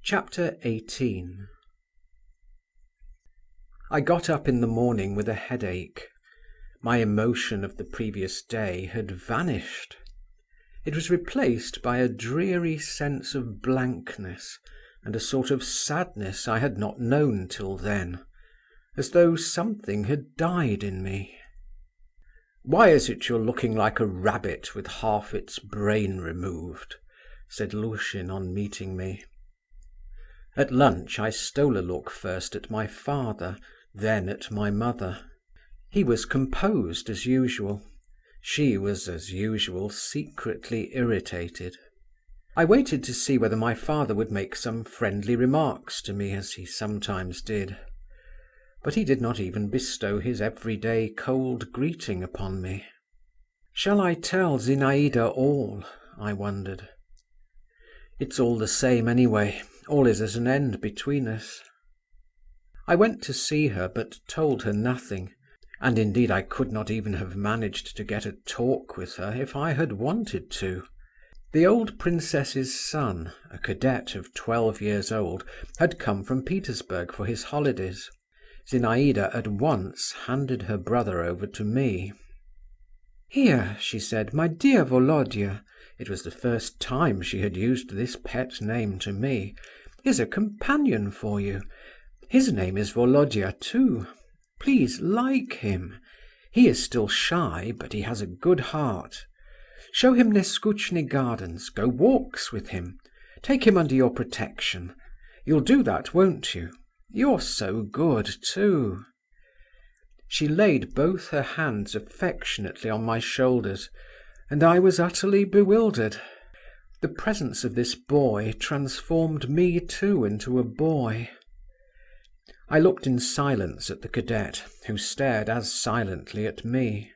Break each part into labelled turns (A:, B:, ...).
A: Chapter 18. I got up in the morning with a headache. My emotion of the previous day had vanished. It was replaced by a dreary sense of blankness and a sort of sadness I had not known till then, as though something had died in me. "Why is it you're looking like a rabbit with half its brain removed?" said Lushin on meeting me. At lunch I stole a look first at my father, then at my mother. He was composed as usual. She was, as usual, secretly irritated. I waited to see whether my father would make some friendly remarks to me, as he sometimes did. But he did not even bestow his everyday cold greeting upon me. Shall I tell Zinaida all? I wondered. It's all the same anyway. All is at an end between us. I went to see her, but told her nothing, and indeed I could not even have managed to get a talk with her if I had wanted to. The old princess's son, a cadet of 12 years old, had come from Petersburg for his holidays. Zinaida at once handed her brother over to me. "Here," she said, "my dear Volodya," it was the first time she had used this pet name to me, "is a companion for you. His name is Volodya too. Please like him. He is still shy, but he has a good heart. Show him Neskuchny Gardens, go walks with him. Take him under your protection. You'll do that, won't you? You're so good too." She laid both her hands affectionately on my shoulders, and I was utterly bewildered. The presence of this boy transformed me too into a boy. I looked in silence at the cadet, who stared as silently at me.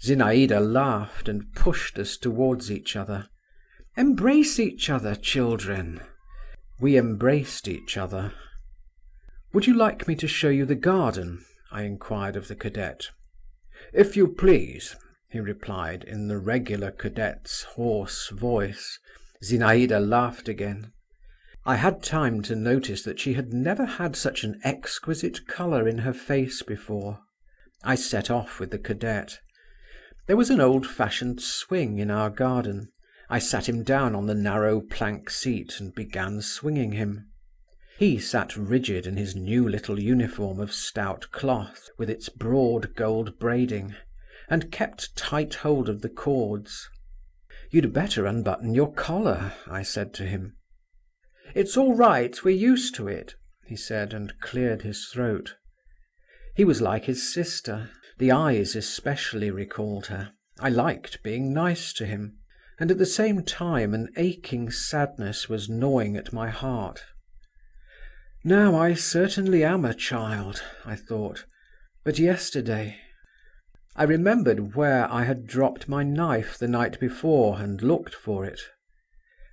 A: Zinaida laughed and pushed us towards each other. "Embrace each other, children." We embraced each other. "Would you like me to show you the garden?" I inquired of the cadet. "If you please," he replied in the regular cadet's hoarse voice. Zinaida laughed again. I had time to notice that she had never had such an exquisite colour in her face before. I set off with the cadet. There was an old-fashioned swing in our garden. I sat him down on the narrow plank seat and began swinging him. He sat rigid in his new little uniform of stout cloth, with its broad gold braiding, and kept tight hold of the cords. "You'd better unbutton your collar," I said to him. "It's all right, we're used to it," he said, and cleared his throat. He was like his sister. The eyes especially recalled her. I liked being nice to him, and at the same time an aching sadness was gnawing at my heart. Now I certainly am a child, I thought, but yesterday… I remembered where I had dropped my knife the night before and looked for it.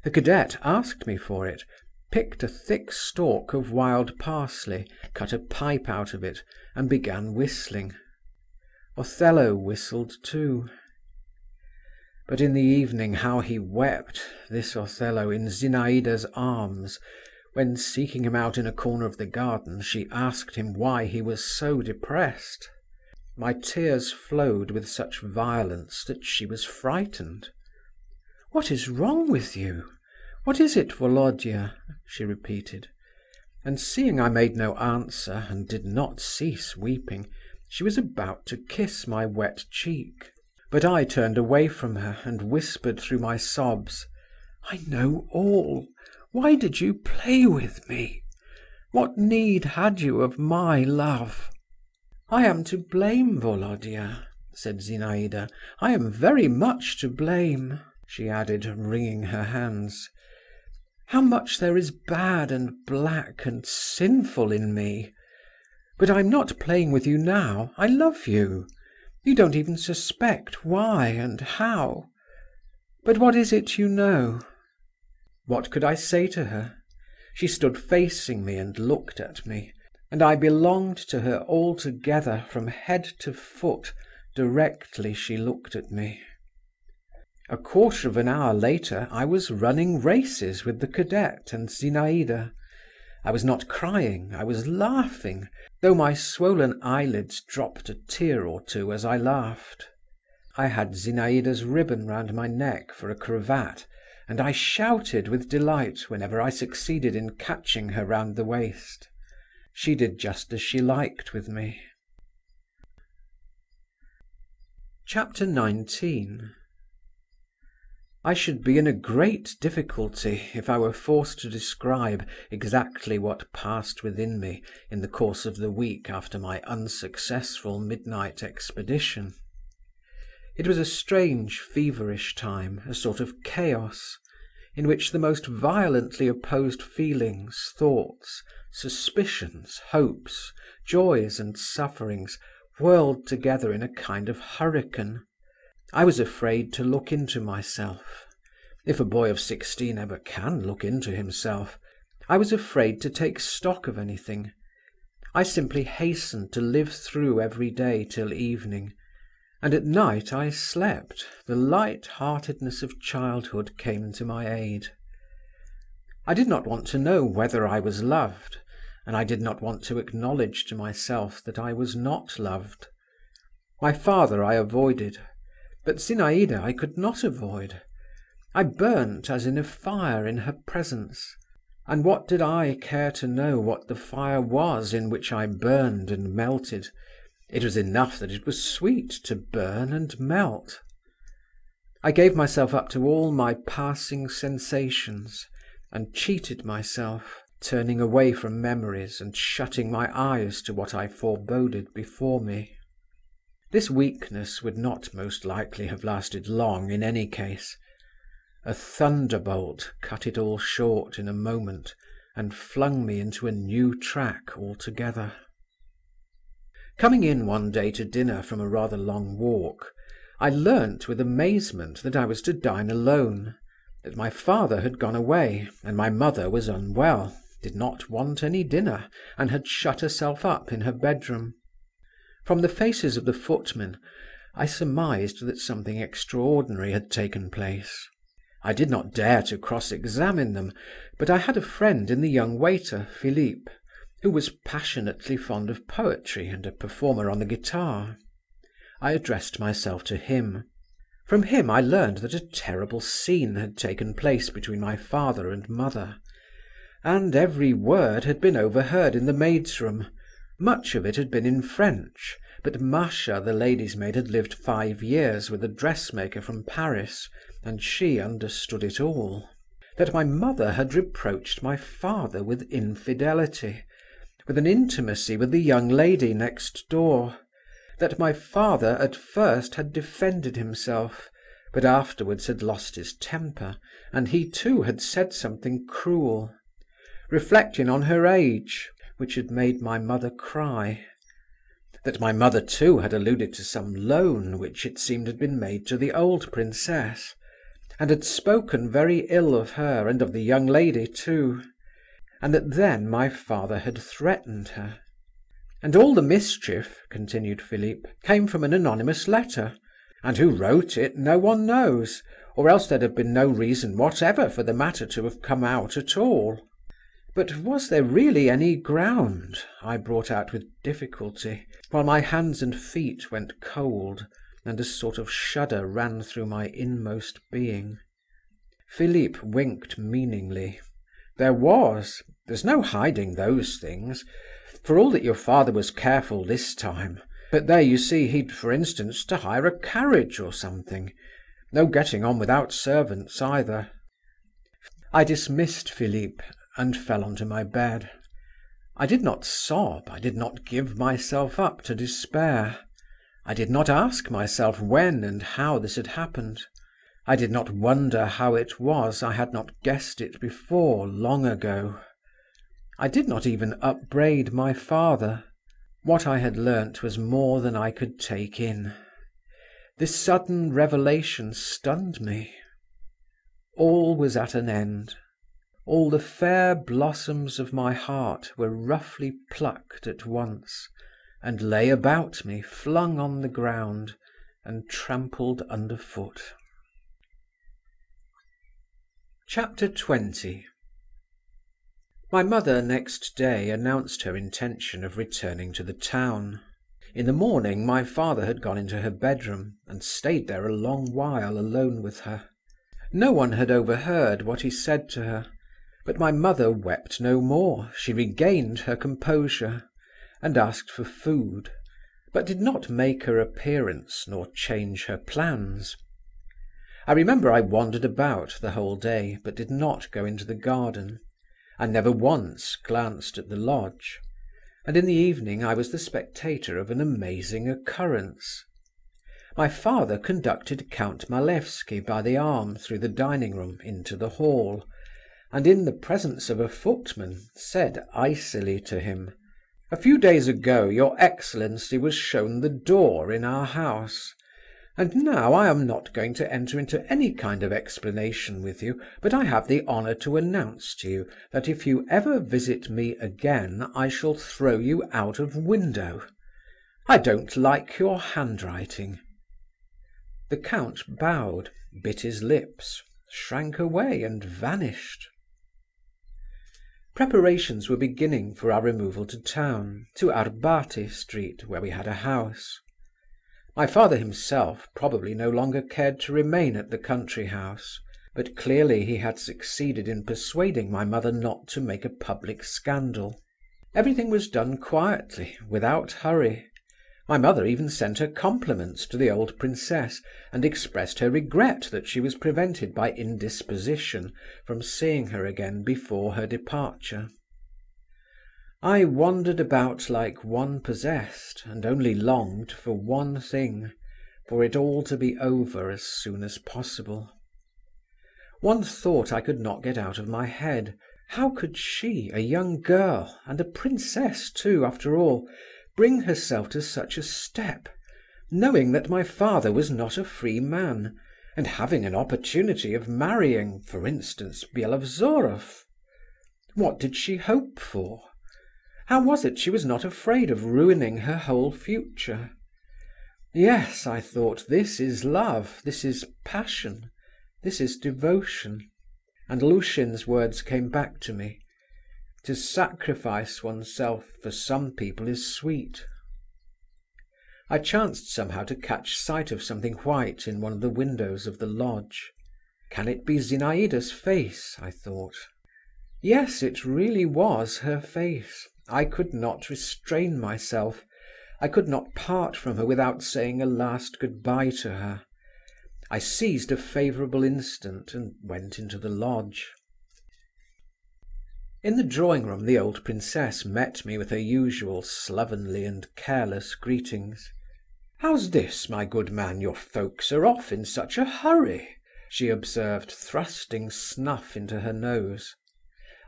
A: The cadet asked me for it, picked a thick stalk of wild parsley, cut a pipe out of it, and began whistling. Othello whistled too. But in the evening how he wept, this Othello, in Zinaida's arms, when, seeking him out in a corner of the garden, she asked him why he was so depressed. My tears flowed with such violence that she was frightened. "What is wrong with you? What is it, Volodya?" she repeated. And seeing I made no answer, and did not cease weeping, she was about to kiss my wet cheek. But I turned away from her, and whispered through my sobs, "I know all. Why did you play with me? What need had you of my love?" "I am to blame, Volodya," said Zinaida. "I am very much to blame," she added, wringing her hands. "How much there is bad and black and sinful in me! But I'm not playing with you now. I love you. You don't even suspect why and how. But what is it you know?" What could I say to her? She stood facing me and looked at me, and I belonged to her altogether from head to foot directly she looked at me. A quarter of an hour later I was running races with the cadet and Zinaida. I was not crying, I was laughing, though my swollen eyelids dropped a tear or two as I laughed. I had Zinaida's ribbon round my neck for a cravat, and I shouted with delight whenever I succeeded in catching her round the waist. She did just as she liked with me. Chapter 19. I should be in a great difficulty if I were forced to describe exactly what passed within me in the course of the week after my unsuccessful midnight expedition. It was a strange, feverish time, a sort of chaos, in which the most violently opposed feelings, thoughts, suspicions, hopes, joys and sufferings whirled together in a kind of hurricane. I was afraid to look into myself. If a boy of 16 ever can look into himself, I was afraid to take stock of anything. I simply hastened to live through every day till evening, and at night I slept. The light-heartedness of childhood came to my aid. I did not want to know whether I was loved, and I did not want to acknowledge to myself that I was not loved. My father I avoided, but Zinaida I could not avoid. I burnt as in a fire in her presence, and what did I care to know what the fire was in which I burned and melted? It was enough that it was sweet to burn and melt. I gave myself up to all my passing sensations, and cheated myself, turning away from memories and shutting my eyes to what I foreboded before me. This weakness would not most likely have lasted long in any case. A thunderbolt cut it all short in a moment and flung me into a new track altogether. Coming in one day to dinner from a rather long walk, I learnt with amazement that I was to dine alone, that my father had gone away, and my mother was unwell, did not want any dinner, and had shut herself up in her bedroom. From the faces of the footmen, I surmised that something extraordinary had taken place. I did not dare to cross-examine them, but I had a friend in the young waiter, Philippe, who was passionately fond of poetry and a performer on the guitar. I addressed myself to him. From him I learned that a terrible scene had taken place between my father and mother, and every word had been overheard in the maid's room. Much of it had been in French, but Masha, the lady's maid, had lived 5 years with a dressmaker from Paris, and she understood it all. That my mother had reproached my father with infidelity, with an intimacy with the young lady next door. That my father at first had defended himself, but afterwards had lost his temper, and he too had said something cruel, reflecting on her age, which had made my mother cry. That my mother too had alluded to some loan which it seemed had been made to the old princess, and had spoken very ill of her and of the young lady too, and that then my father had threatened her. And all the mischief, continued Philippe, came from an anonymous letter, and who wrote it no one knows, or else there'd have been no reason whatever for the matter to have come out at all. But was there really any ground? I brought out with difficulty, while my hands and feet went cold, and a sort of shudder ran through my inmost being. Philippe winked meaningly. There was. There's no hiding those things. For all that your father was careful this time. But there, you see, he'd, for instance, to hire a carriage or something. No getting on without servants either. I dismissed Philippe and fell onto my bed. I did not sob, I did not give myself up to despair. I did not ask myself when and how this had happened. I did not wonder how it was I had not guessed it before, long ago. I did not even upbraid my father. What I had learnt was more than I could take in. This sudden revelation stunned me. All was at an end. All the fair blossoms of my heart were roughly plucked at once, and lay about me, flung on the ground, and trampled underfoot. Chapter 20. My mother next day announced her intention of returning to the town. In the morning my father had gone into her bedroom, and stayed there a long while alone with her. No one had overheard what he said to her, but my mother wept no more. She regained her composure, and asked for food, but did not make her appearance nor change her plans. I remember I wandered about the whole day, but did not go into the garden. I never once glanced at the lodge, and in the evening I was the spectator of an amazing occurrence. My father conducted Count Malevsky by the arm through the dining-room into the hall, and in the presence of a footman said icily to him, "A few days ago your excellency was shown the door in our house. And now I am not going to enter into any kind of explanation with you, but I have the honour to announce to you that if you ever visit me again I shall throw you out of window. I don't like your handwriting." The count bowed, bit his lips, shrank away and vanished. Preparations were beginning for our removal to town, to Arbaty Street, where we had a house. My father himself probably no longer cared to remain at the country house, but clearly he had succeeded in persuading my mother not to make a public scandal. Everything was done quietly, without hurry. My mother even sent her compliments to the old princess, and expressed her regret that she was prevented by indisposition from seeing her again before her departure. I wandered about like one possessed, and only longed for one thing, for it all to be over as soon as possible. One thought I could not get out of my head. How could she, a young girl, and a princess too, after all, bring herself to such a step, knowing that my father was not a free man, and having an opportunity of marrying, for instance, Byelovzorov? What did she hope for? How was it she was not afraid of ruining her whole future? Yes, I thought, this is love, this is passion, this is devotion. And Lushin's words came back to me. To sacrifice oneself for some people is sweet. I chanced somehow to catch sight of something white in one of the windows of the lodge. Can it be Zinaida's face, I thought. Yes, it really was her face. I could not restrain myself. I could not part from her without saying a last goodbye to her. I seized a favourable instant and went into the lodge. In the drawing-room the old princess met me with her usual slovenly and careless greetings. "How's this, my good man, your folks are off in such a hurry?" she observed, thrusting snuff into her nose.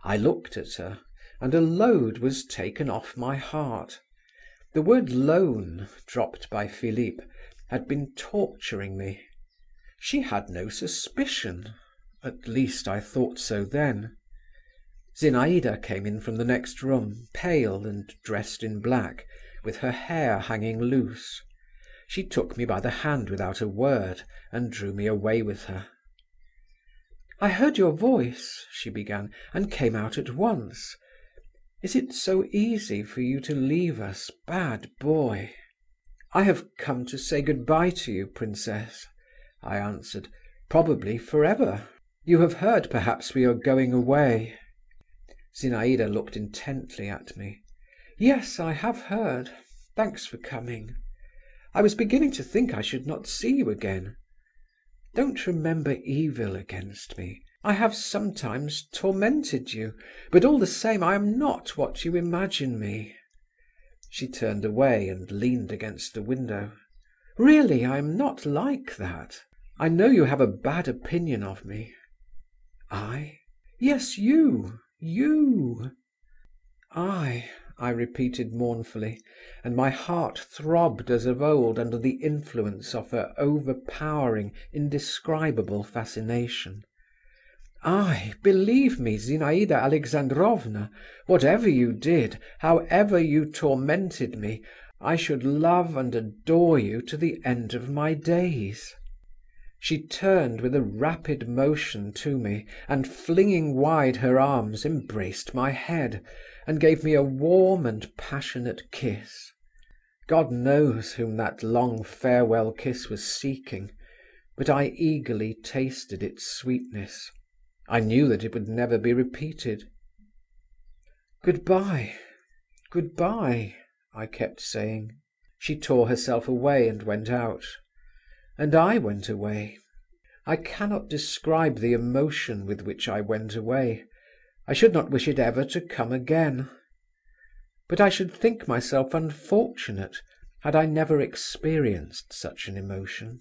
A: I looked at her, and a load was taken off my heart. The word loan, dropped by Philippe, had been torturing me. She had no suspicion. At least I thought so then. Zinaida came in from the next room, pale and dressed in black, with her hair hanging loose. She took me by the hand without a word, and drew me away with her. "I heard your voice," she began, "and came out at once. Is it so easy for you to leave us, bad boy?" "I have come to say goodbye to you, princess," I answered, "probably forever. You have heard, perhaps, we are going away." Zinaida looked intently at me. "Yes, I have heard. Thanks for coming. I was beginning to think I should not see you again. Don't remember evil against me. I have sometimes tormented you, but all the same I am not what you imagine me." She turned away and leaned against the window. "Really, I am not like that. I know you have a bad opinion of me." "I?" "Yes, you. You." I repeated mournfully, and my heart throbbed as of old under the influence of her overpowering, indescribable fascination. "I, believe me, Zinaida Alexandrovna, whatever you did, however you tormented me, I should love and adore you to the end of my days." She turned with a rapid motion to me, and flinging wide her arms embraced my head, and gave me a warm and passionate kiss. God knows whom that long farewell kiss was seeking, but I eagerly tasted its sweetness. I knew that it would never be repeated. "Goodbye, goodbye," I kept saying. She tore herself away and went out. And I went away. I cannot describe the emotion with which I went away. I should not wish it ever to come again. But I should think myself unfortunate had I never experienced such an emotion.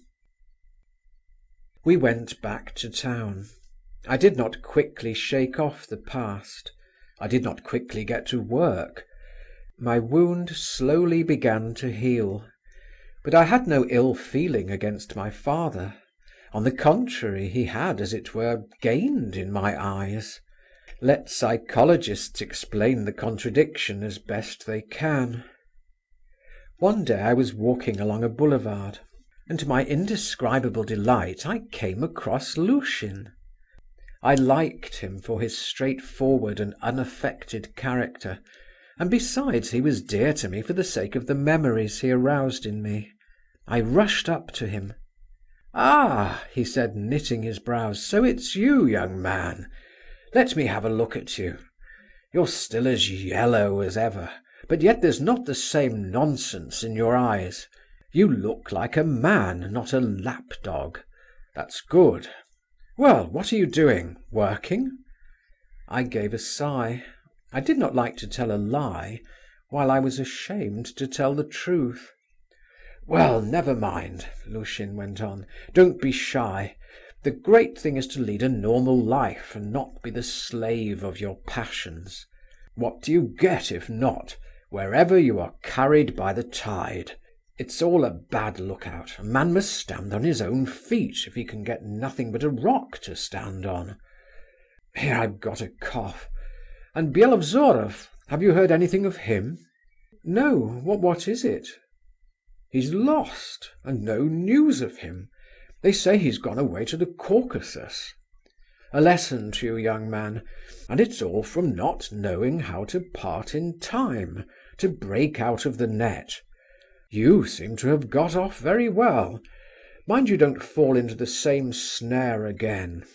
A: We went back to town. I did not quickly shake off the past. I did not quickly get to work. My wound slowly began to heal. But I had no ill feeling against my father. On the contrary, he had, as it were, gained in my eyes. Let psychologists explain the contradiction as best they can. One day I was walking along a boulevard, and to my indescribable delight I came across Lushin. I liked him for his straightforward and unaffected character, and besides he was dear to me for the sake of the memories he aroused in me. I rushed up to him. "Ah," he said, knitting his brows, "so it's you, young man. Let me have a look at you. You're still as yellow as ever, but yet there's not the same nonsense in your eyes. You look like a man, not a lapdog. That's good. Well, what are you doing? Working?" I gave a sigh. I did not like to tell a lie, while I was ashamed to tell the truth. "Well, never mind," Lushin went on. "Don't be shy. The great thing is to lead a normal life and not be the slave of your passions. What do you get if not? Wherever you are carried by the tide. It's all a bad lookout. A man must stand on his own feet if he can get nothing but a rock to stand on. Here, I've got a cough. And Byelovzorov, have you heard anything of him?" "No, what is it?" "He's lost, and no news of him. They say he's gone away to the Caucasus. A lesson to you, young man, and it's all from not knowing how to part in time, to break out of the net. You seem to have got off very well. Mind you don't fall into the same snare again.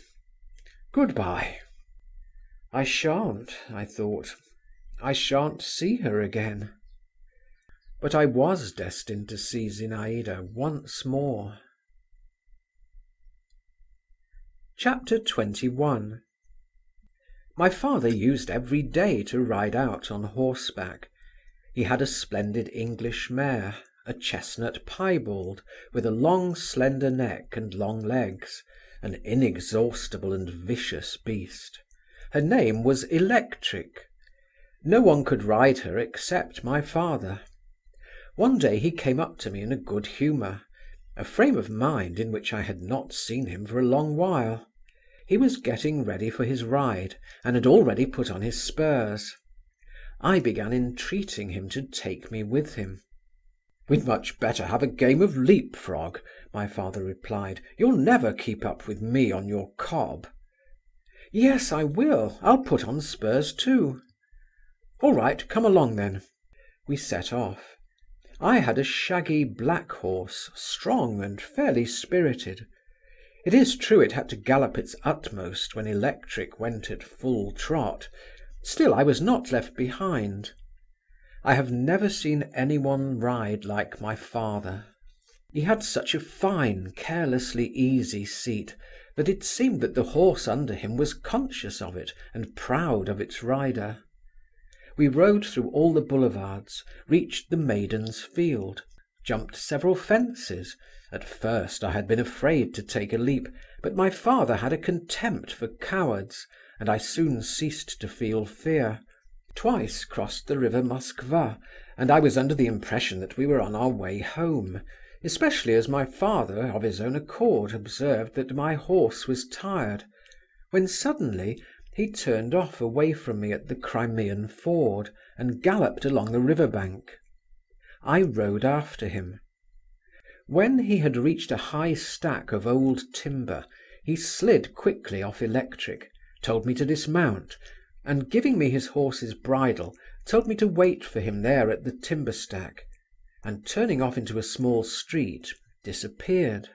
A: Goodbye." I shan't, I thought. I shan't see her again. But I was destined to see Zinaida once more. Chapter 21. My father used every day to ride out on horseback. He had a splendid English mare, a chestnut piebald, with a long slender neck and long legs, an inexhaustible and vicious beast. Her name was Electric. No one could ride her except my father. One day he came up to me in a good humour, a frame of mind in which I had not seen him for a long while. He was getting ready for his ride, and had already put on his spurs. I began entreating him to take me with him. "We'd much better have a game of leap-frog," my father replied. "You'll never keep up with me on your cob." "Yes, I will. I'll put on spurs too." "All right, come along then." We set off. I had a shaggy black horse, strong and fairly spirited. It is true it had to gallop its utmost when Electric went at full trot. Still, I was not left behind. I have never seen anyone ride like my father. He had such a fine, carelessly easy seat that it seemed that the horse under him was conscious of it and proud of its rider. We rode through all the boulevards, reached the Maiden's Field, jumped several fences. At first I had been afraid to take a leap, but my father had a contempt for cowards, and I soon ceased to feel fear. Twice crossed the river Moskva, and I was under the impression that we were on our way home, especially as my father, of his own accord, observed that my horse was tired, when suddenly he turned off away from me at the Crimean ford and galloped along the river bank. I rode after him. When he had reached a high stack of old timber, he slid quickly off electric, told me to dismount, and giving me his horse's bridle, told me to wait for him there at the timber stack, and turning off into a small street, disappeared.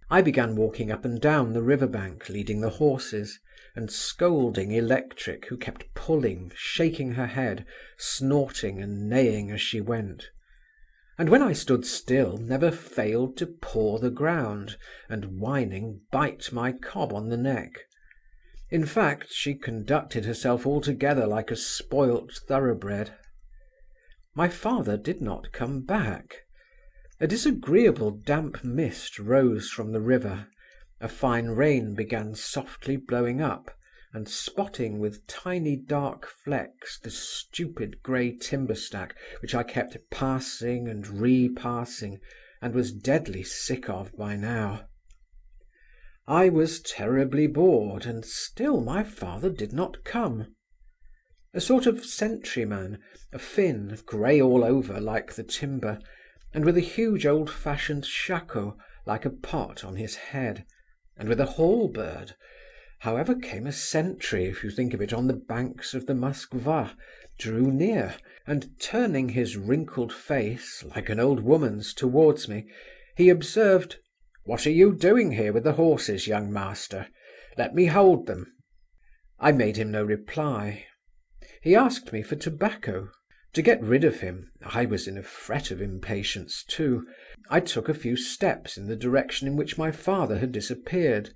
A: I began walking up and down the river bank, leading the horses, and scolding Electric, who kept pulling, shaking her head, snorting and neighing as she went; and when I stood still, never failed to paw the ground, and whining bite my cob on the neck. In fact, she conducted herself altogether like a spoilt thoroughbred. My father did not come back. A disagreeable damp mist rose from the river, a fine rain began softly blowing up, and spotting with tiny dark flecks the stupid grey timber stack which I kept passing and repassing, and was deadly sick of by now. I was terribly bored, and still my father did not come. A sort of sentryman, a Finn, grey all over like the timber, and with a huge old-fashioned shako like a pot on his head, and with a halberd. However came a sentry, if you think of it, on the banks of the Moskva, drew near, and turning his wrinkled face, like an old woman's, towards me, he observed, "What are you doing here with the horses, young master? Let me hold them." I made him no reply. He asked me for tobacco. To get rid of him, I was in a fret of impatience too. I took a few steps in the direction in which my father had disappeared,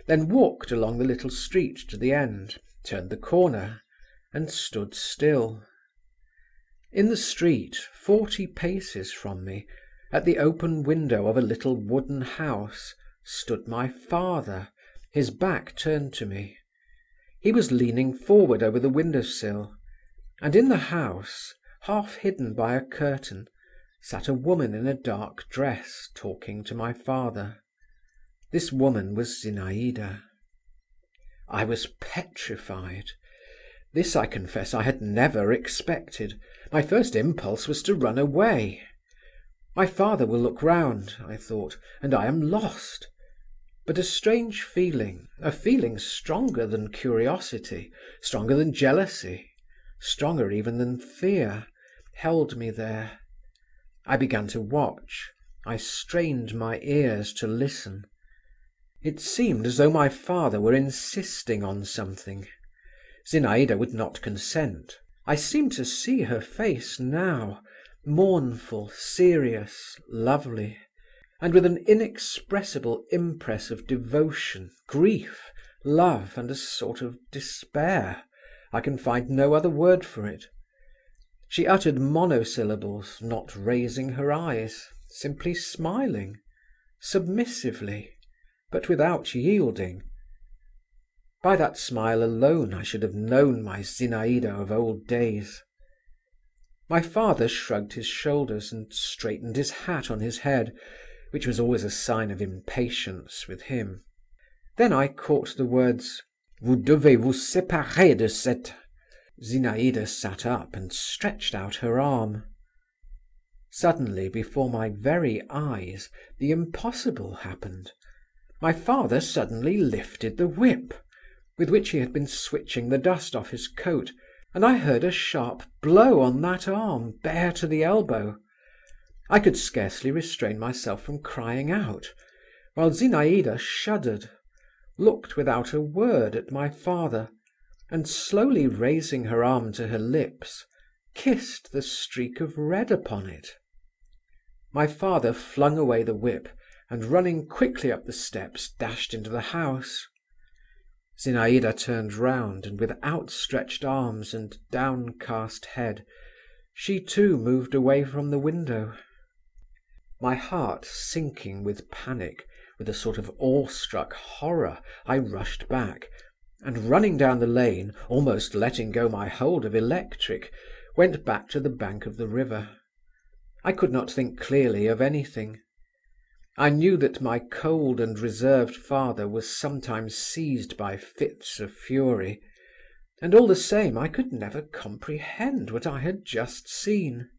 A: then walked along the little street to the end, turned the corner, and stood still. In the street, 40 paces from me, at the open window of a little wooden house, stood my father, his back turned to me. He was leaning forward over the window-sill, and in the house, half hidden by a curtain, sat a woman in a dark dress, talking to my father. This woman was Zinaida. I was petrified. This, I confess, I had never expected. My first impulse was to run away. My father will look round, I thought, and I am lost. But a strange feeling, a feeling stronger than curiosity, stronger than jealousy, stronger even than fear, held me there. I began to watch. I strained my ears to listen. It seemed as though my father were insisting on something. Zinaida would not consent. I seemed to see her face now, mournful, serious, lovely, and with an inexpressible impress of devotion, grief, love, and a sort of despair. I can find no other word for it. She uttered monosyllables, not raising her eyes, simply smiling, submissively, but without yielding. By that smile alone I should have known my Zinaida of old days. My father shrugged his shoulders and straightened his hat on his head, which was always a sign of impatience with him. Then I caught the words, "Vous devez vous séparer de cette..." Zinaida sat up and stretched out her arm. Suddenly, before my very eyes, the impossible happened. My father suddenly lifted the whip, with which he had been switching the dust off his coat, and I heard a sharp blow on that arm, bare to the elbow. I could scarcely restrain myself from crying out, while Zinaida shuddered, looked without a word at my father, and slowly raising her arm to her lips, kissed the streak of red upon it. My father flung away the whip, and running quickly up the steps, dashed into the house. Zinaida turned round, and with outstretched arms and downcast head, she too moved away from the window. My heart sinking with panic, with a sort of awestruck horror, I rushed back, and running down the lane, almost letting go my hold of Electric, went back to the bank of the river. I could not think clearly of anything. I knew that my cold and reserved father was sometimes seized by fits of fury, and all the same I could never comprehend what I had just seen.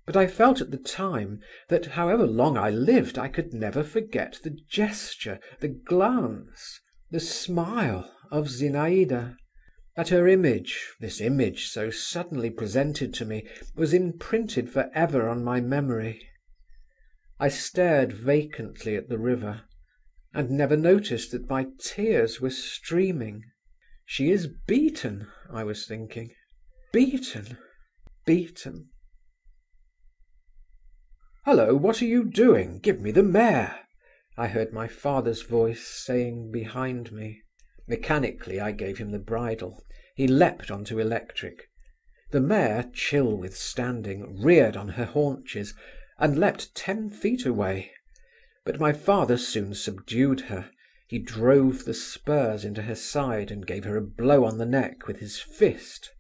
A: But I felt at the time that however long I lived I could never forget the gesture, the glance, the smile of Zinaida, that her image, this image so suddenly presented to me, was imprinted for ever on my memory. I stared vacantly at the river, and never noticed that my tears were streaming. She is beaten, I was thinking. Beaten, beaten. "Hullo, what are you doing? Give me the mare," I heard my father's voice saying behind me. Mechanically I gave him the bridle. He leapt onto electric. The mare, chill with standing, reared on her haunches, and leapt 10 feet away. But my father soon subdued her. He drove the spurs into her side and gave her a blow on the neck with his fist.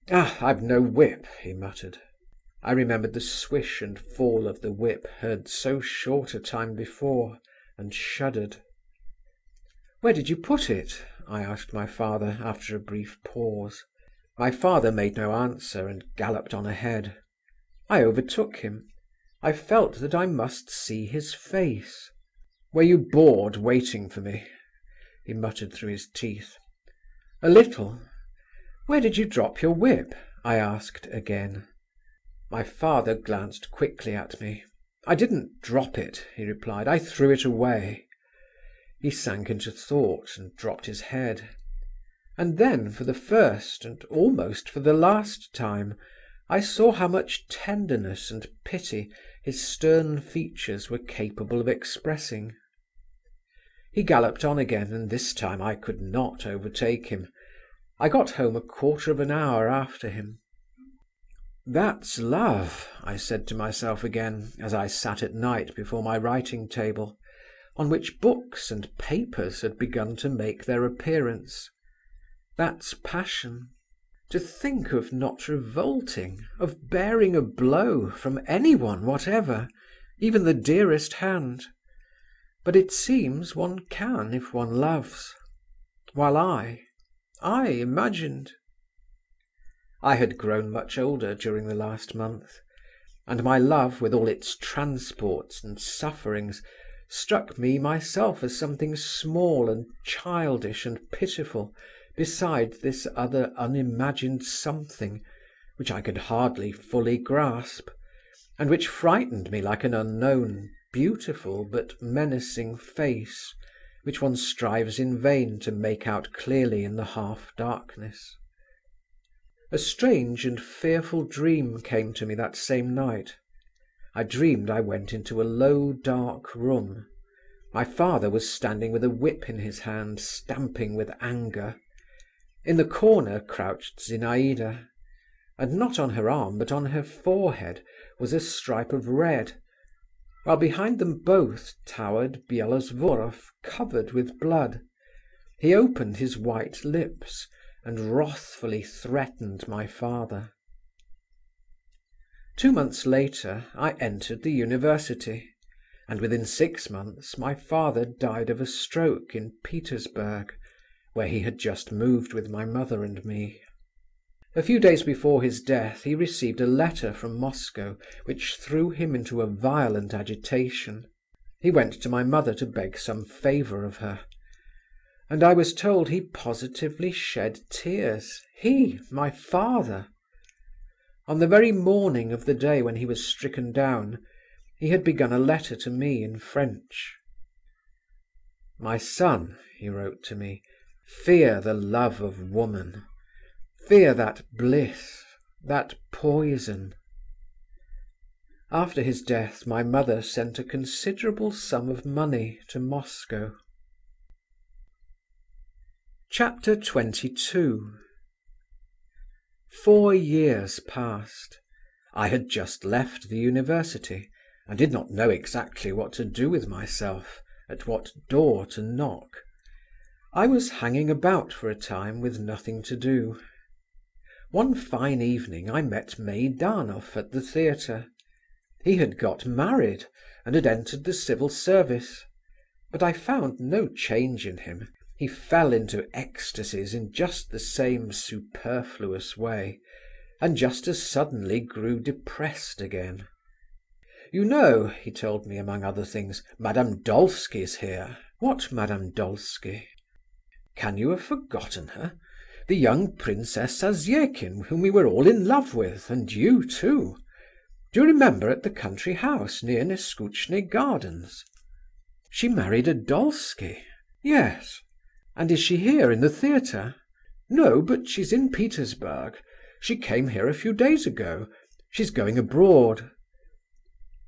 A: "Ah, I've no whip," he muttered. I remembered the swish and fall of the whip heard so short a time before, and shuddered. "Where did you put it?" I asked my father after a brief pause. My father made no answer and galloped on ahead. I overtook him. I felt that I must see his face. "Were you bored waiting for me?" he muttered through his teeth. "A little." "Where did you drop your whip?" I asked again. My father glanced quickly at me. "I didn't drop it," he replied. "I threw it away." He sank into thought and dropped his head. And then, for the first and almost for the last time, I saw how much tenderness and pity his stern features were capable of expressing. He galloped on again, and this time I could not overtake him. I got home a quarter of an hour after him. "That's love," I said to myself again, as I sat at night before my writing table, on which books and papers had begun to make their appearance. "That's passion. To think of not revolting, of bearing a blow from anyone whatever, even the dearest hand. But it seems one can if one loves. While I imagined." I had grown much older during the last month, and my love, with all its transports and sufferings, struck me myself as something small and childish and pitiful beside this other unimagined something, which I could hardly fully grasp, and which frightened me like an unknown, beautiful but menacing face, which one strives in vain to make out clearly in the half-darkness. A strange and fearful dream came to me that same night. I dreamed I went into a low, dark room. My father was standing with a whip in his hand, stamping with anger. In the corner crouched Zinaida, and not on her arm but on her forehead was a stripe of red, while behind them both towered Bielozvorov, covered with blood. He opened his white lips and wrathfully threatened my father. 2 months later I entered the university, and within 6 months my father died of a stroke in Petersburg, where he had just moved with my mother and me. A few days before his death he received a letter from Moscow which threw him into a violent agitation. He went to my mother to beg some favour of her, and I was told he positively shed tears. He, my father! On the very morning of the day when he was stricken down, he had begun a letter to me in French. "My son," he wrote to me, "fear the love of woman. Fear that bliss, that poison." After his death my mother sent a considerable sum of money to Moscow. Chapter 22. 4 years passed. I had just left the university, and did not know exactly what to do with myself, at what door to knock. I was hanging about for a time with nothing to do. One fine evening I met Meidanov at the theatre. He had got married and had entered the civil service, but I found no change in him. He fell into ecstasies in just the same superfluous way, and just as suddenly grew depressed again. "You know," he told me, among other things, "Madame Dolsky's here." "What Madame Dolsky?" "Can you have forgotten her? The young Princess Zasyekin, whom we were all in love with, and you too. Do you remember, at the country house near Neskutchny Gardens?" "She married a Dolsky?" "Yes." "And is she here in the theatre?" "No, but she's in Petersburg. She came here a few days ago. She's going abroad."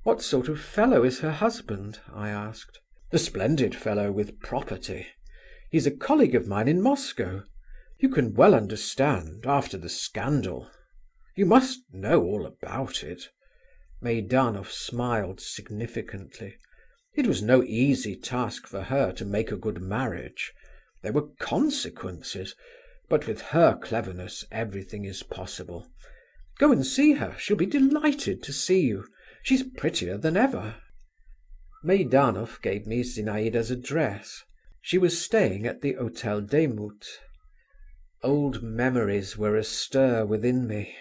A: "What sort of fellow is her husband?" I asked. "A splendid fellow with property. He's a colleague of mine in Moscow. You can well understand, after the scandal. You must know all about it." Meidanov smiled significantly. It was no easy task for her to make a good marriage. There were consequences, but with her cleverness everything is possible. Go and see her. She'll be delighted to see you. She's prettier than ever." Meidanov gave me Zinaida's address. She was staying at the Hotel des Moutes. Old memories were astir within me.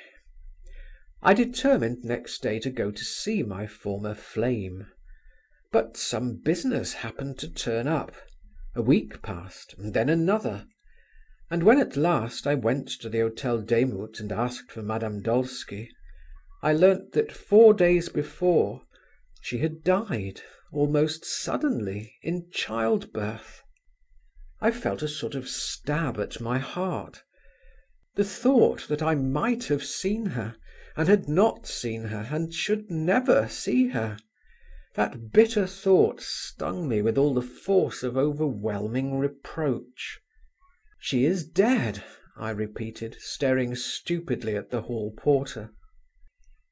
A: I determined next day to go to see my former flame. But some business happened to turn up. A week passed, and then another. And when at last I went to the Hotel des Moutes and asked for Madame Dolsky, I learnt that 4 days before she had died, almost suddenly, in childbirth. I felt a sort of stab at my heart. The thought that I might have seen her, and had not seen her, and should never see her, that bitter thought stung me with all the force of overwhelming reproach. "She is dead," I repeated, staring stupidly at the hall porter.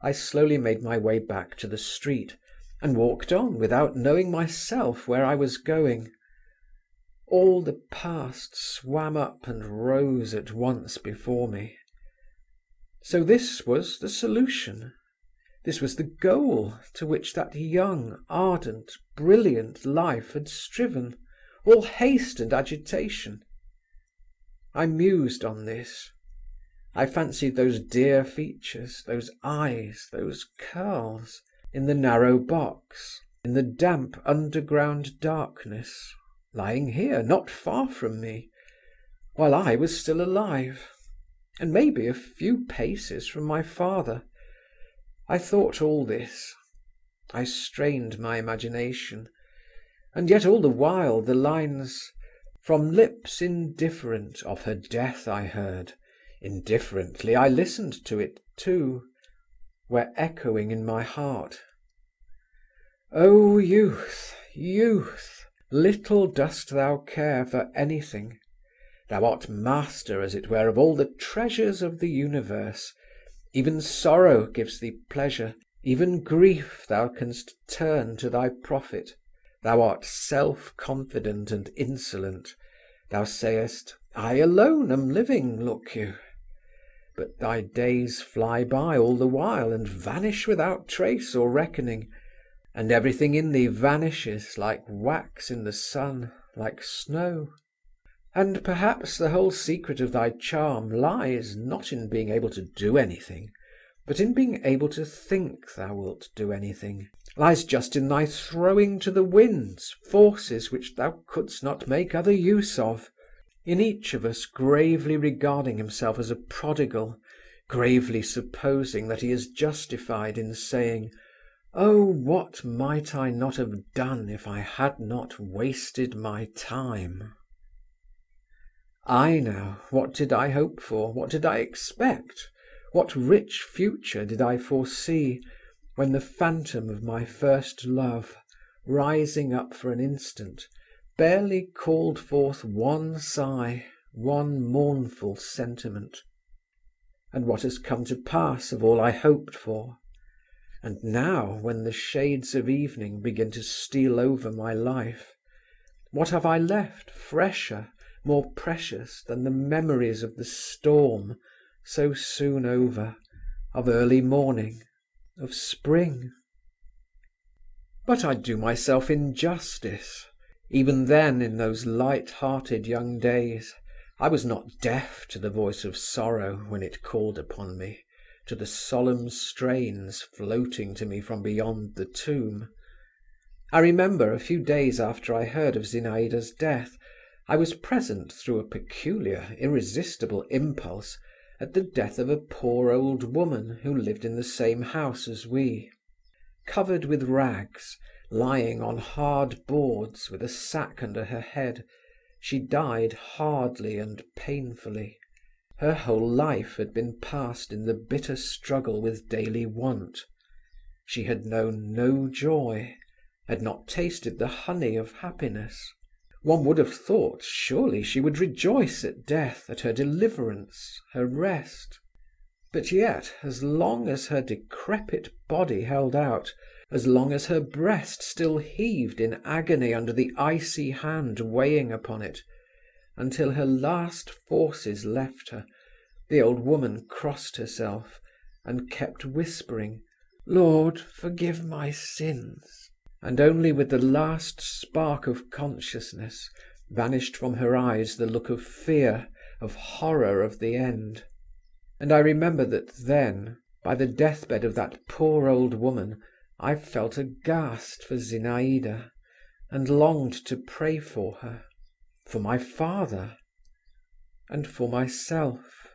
A: I slowly made my way back to the street, and walked on without knowing myself where I was going. All the past swam up and rose at once before me. So this was the solution. This was the goal to which that young, ardent, brilliant life had striven, all haste and agitation. I mused on this. I fancied those dear features, those eyes, those curls, in the narrow box, in the damp underground darkness, lying here, not far from me, while I was still alive, and maybe a few paces from my father. I thought all this. I strained my imagination, and yet all the while the lines "From lips indifferent of her death I heard, indifferently I listened to it too," were echoing in my heart. "O youth, youth, little dost thou care for anything. Thou art master, as it were, of all the treasures of the universe. Even sorrow gives thee pleasure, even grief thou canst turn to thy profit. Thou art self-confident and insolent. Thou sayest, I alone am living, look you. But thy days fly by all the while, and vanish without trace or reckoning, and everything in thee vanishes, like wax in the sun, like snow. And perhaps the whole secret of thy charm lies not in being able to do anything, but in being able to think thou wilt do anything, lies just in thy throwing to the winds forces which thou couldst not make other use of, in each of us gravely regarding himself as a prodigal, gravely supposing that he is justified in saying, "Oh, what might I not have done if I had not wasted my time?" I now, what did I hope for, what did I expect, what rich future did I foresee, when the phantom of my first love, rising up for an instant, barely called forth one sigh, one mournful sentiment? And what has come to pass of all I hoped for? And now, when the shades of evening begin to steal over my life, what have I left fresher, more precious than the memories of the storm, so soon over, of early morning, of spring? But I do myself injustice. Even then, in those light-hearted young days, I was not deaf to the voice of sorrow when it called upon me, to the solemn strains floating to me from beyond the tomb. I remember, a few days after I heard of Zinaida's death, I was present through a peculiar, irresistible impulse at the death of a poor old woman who lived in the same house as we. Covered with rags, lying on hard boards with a sack under her head, she died hardly and painfully. Her whole life had been passed in the bitter struggle with daily want. She had known no joy, had not tasted the honey of happiness. One would have thought surely she would rejoice at death, at her deliverance, her rest. But yet, as long as her decrepit body held out, as long as her breast still heaved in agony under the icy hand weighing upon it, until her last forces left her, the old woman crossed herself and kept whispering, "Lord, forgive my sins." And only with the last spark of consciousness vanished from her eyes the look of fear, of horror of the end. And I remember that then, by the deathbed of that poor old woman, I felt aghast for Zinaida, and longed to pray for her, for my father, and for myself.